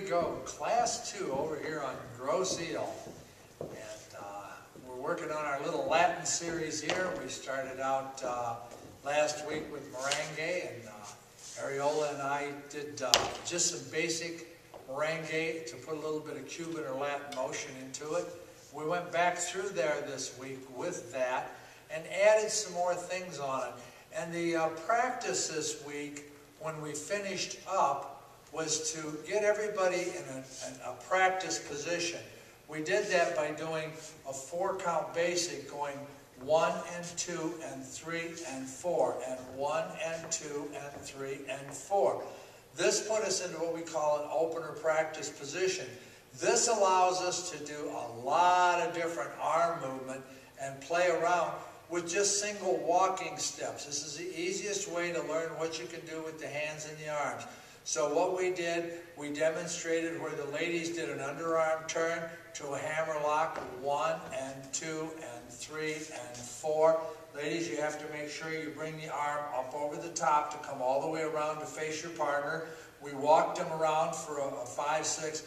go. Class 2 over here on gross eel. And we're working on our little Latin series here. We started out last week with merengue, and Ariola and I did just some basic merengue to put a little bit of Cuban or Latin motion into it. We went back through there this week with that and added some more things on it. And the practice this week, when we finished up, was to get everybody in a practice position. We did that by doing a 4-count basic, going 1 and 2 and 3 and 4, and 1 and 2 and 3 and 4. This put us into what we call an opener practice position. This allows us to do a lot of different arm movement and play around with just single walking steps. This is the easiest way to learn what you can do with the hands and the arms. So what we did, we demonstrated where the ladies did an underarm turn to a hammer lock, 1 and 2 and 3 and 4. Ladies, you have to make sure you bring the arm up over the top to come all the way around to face your partner. We walked them around for a 5, 6,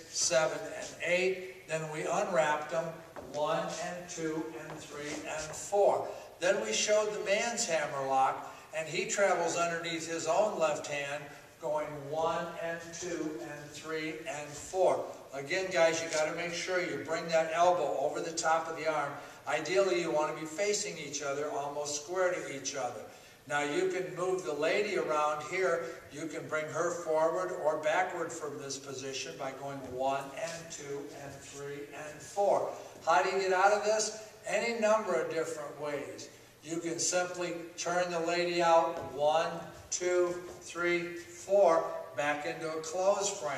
7, and 8. Then we unwrapped them, 1 and 2 and 3 and 4. Then we showed the man's hammer lock, and he travels underneath his own left hand, going 1 and 2 and 3 and 4. Again, guys, you got to make sure you bring that elbow over the top of the arm. Ideally, you want to be facing each other, almost square to each other. Now, you can move the lady around here. You can bring her forward or backward from this position by going 1 and 2 and 3 and 4. How do you get out of this? Any number of different ways. You can simply turn the lady out 1, 2, 3, 4 back into a closed frame.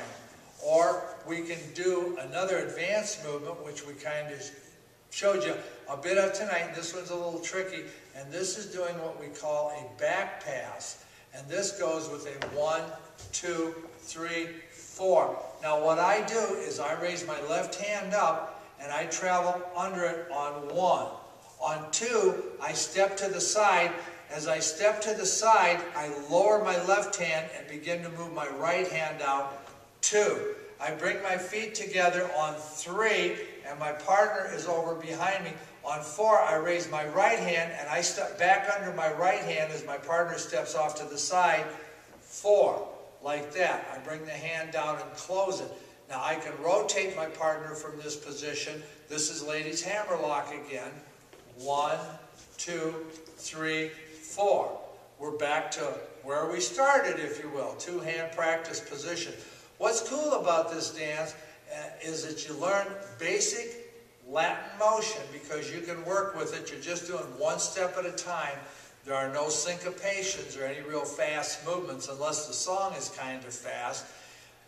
Or we can do another advanced movement, which we kind of showed you a bit of tonight. This one's a little tricky, and this is doing what we call a back pass. And this goes with a 1, 2, 3, 4. Now what I do is I raise my left hand up and I travel under it on 1. On 2, I step to the side. As I step to the side, I lower my left hand and begin to move my right hand out. 2. I bring my feet together on 3, and my partner is over behind me. On 4, I raise my right hand, and I step back under my right hand as my partner steps off to the side. 4, like that. I bring the hand down and close it. Now I can rotate my partner from this position. This is ladies' hammer lock again. 1, 2, 3, 4. We're back to where we started, if you will, 2-hand practice position. What's cool about this dance is that you learn basic Latin motion because you can work with it. You're just doing one step at a time. There are no syncopations or any real fast movements unless the song is kind of fast.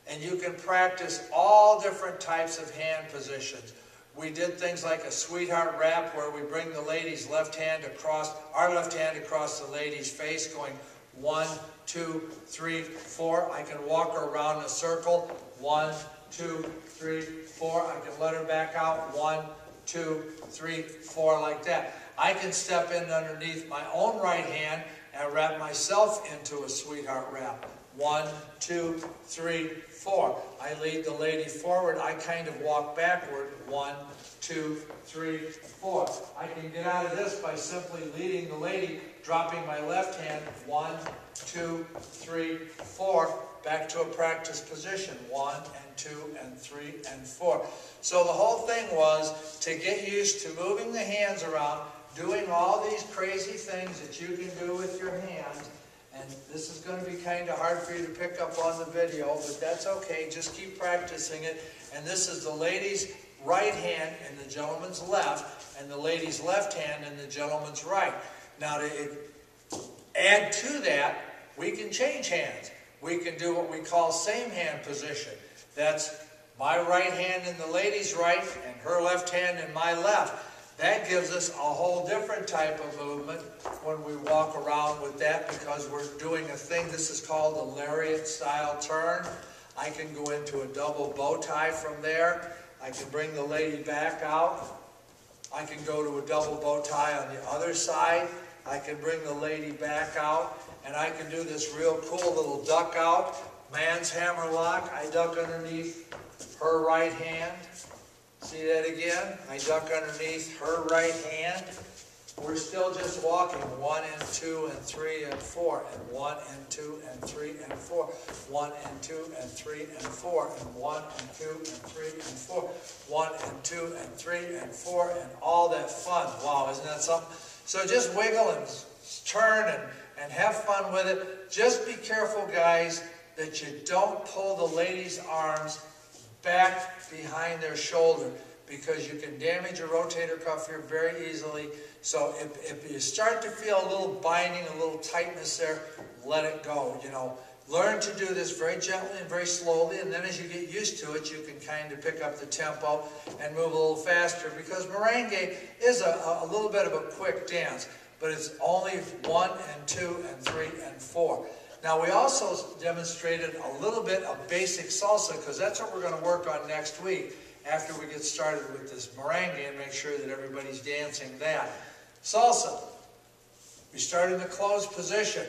And you can practice all different types of hand positions. We did things like a sweetheart wrap where we bring the lady's left hand across, our left hand across the lady's face, going 1, 2, 3, 4. I can walk her around in a circle. 1, 2, 3, 4. I can let her back out. 1, 2, 3, 4, like that. I can step in underneath my own right hand and wrap myself into a sweetheart wrap. 1, 2, 3, 4. I lead the lady forward. I kind of walk backward. 1, 2, 3, 4. I can get out of this by simply leading the lady, dropping my left hand. 1, 2, 3, 4. Back to a practice position. 1 and 2 and 3 and 4. So the whole thing was to get used to moving the hands around, doing all these crazy things that you can do with your hands. And this is going to be kind of hard for you to pick up on the video, but that's okay. Just keep practicing it. And this is the lady's right hand and the gentleman's left, and the lady's left hand and the gentleman's right. Now to add to that, we can change hands. We can do what we call same hand position. That's my right hand in the lady's right and her left hand in my left. That gives us a whole different type of movement when we walk around with that because we're doing a thing. This is called a lariat style turn. I can go into a double bow tie from there. I can bring the lady back out. I can go to a double bow tie on the other side. I can bring the lady back out, and I can do this real cool little duck out man's hammer lock. I duck underneath her right hand. See that again? I duck underneath her right hand. We're still just walking 1 and 2 and 3 and 4, and 1 and 2 and 3 and 4, 1 and 2 and 3 and 4, and 1 and 2 and 3 and 4, 1 and 2 and 3 and 4, and all that fun. Wow, isn't that something? So just wiggle and turn and have fun with it. Just be careful, guys, that you don't pull the lady's arms back behind their shoulder, because you can damage a rotator cuff here very easily. So if you start to feel a little binding, a little tightness there, let it go. You know, learn to do this very gently and very slowly, and then as you get used to it, you can kind of pick up the tempo and move a little faster, because merengue is a little bit of a quick dance, but it's only 1 and 2 and 3 and 4. Now we also demonstrated a little bit of basic salsa, because that's what we're going to work on next week after we get started with this merengue and make sure that everybody's dancing that. Salsa. We start in the closed position.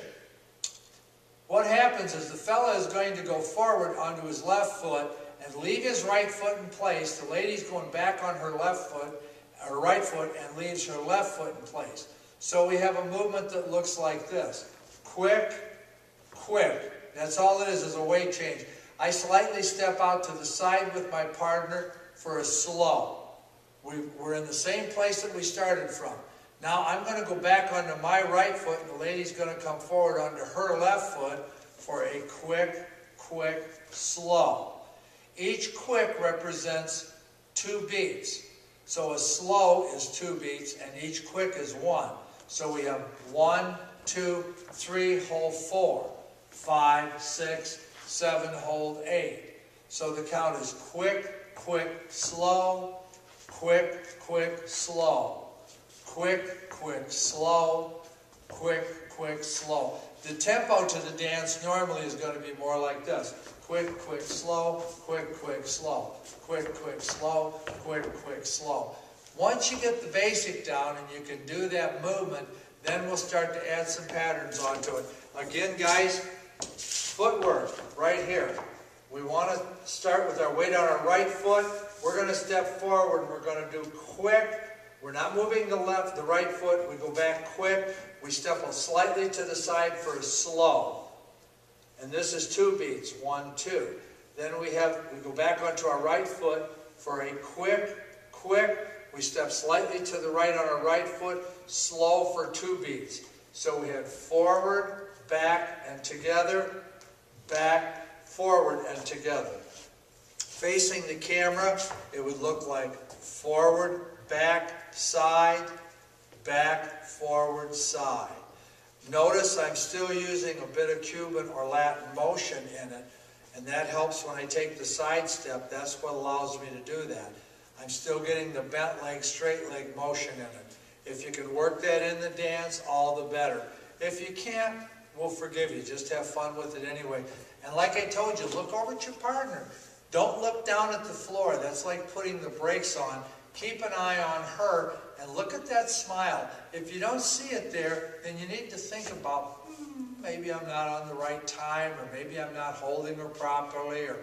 What happens is the fella is going to go forward onto his left foot and leave his right foot in place. The lady's going back on her left foot, her right foot, and leaves her left foot in place. So we have a movement that looks like this. Quick, quick. That's all it is a weight change. I slightly step out to the side with my partner for a slow. We're in the same place that we started from. Now I'm going to go back onto my right foot, and the lady's going to come forward onto her left foot for a quick, quick, slow. Each quick represents 2 beats. So a slow is 2 beats, and each quick is 1. So we have 1, 2, 3, hold 4, 5, 6, 7, hold 8. So the count is quick, quick, slow, quick, quick, slow. Quick, quick, slow, quick, quick, slow. The tempo to the dance normally is going to be more like this. Quick, quick, slow, quick, quick, slow. Quick, quick, slow, quick, quick, slow. Once you get the basic down and you can do that movement, then we'll start to add some patterns onto it. Again, guys, footwork right here. We want to start with our weight on our right foot. We're going to step forward and we're going to do quick. We're not moving the right foot. We go back quick. We step slightly to the side for a slow. And this is 2 beats, 1, 2. Then we go back onto our right foot for a quick, quick. We step slightly to the right on our right foot, slow for 2 beats. So we had forward, back, and together, back, forward, and together. Facing the camera, it would look like forward, back, side, back, forward, side. Notice I'm still using a bit of Cuban or Latin motion in it, and that helps when I take the side step. That's what allows me to do that. I'm still getting the bent leg, straight leg motion in it. If you can work that in the dance, all the better. If you can't, we'll forgive you. Just have fun with it anyway. And like I told you, look over at your partner. Don't look down at the floor. That's like putting the brakes on. Keep an eye on her and look at that smile. If you don't see it there, then you need to think about, maybe I'm not on the right time, or maybe I'm not holding her properly, or,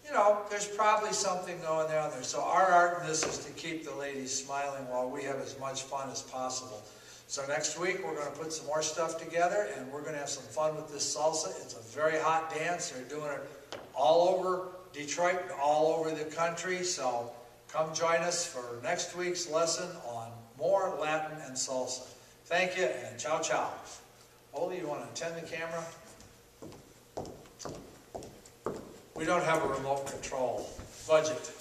you know, there's probably something going on there. So our art in this is to keep the ladies smiling while we have as much fun as possible. So next week we're going to put some more stuff together, and we're going to have some fun with this salsa. It's a very hot dance. They're doing it all over Detroit and all over the country. So come join us for next week's lesson on more Latin and salsa. Thank you, and ciao, ciao. Oli, you want to attend the camera? We don't have a remote control. Budget.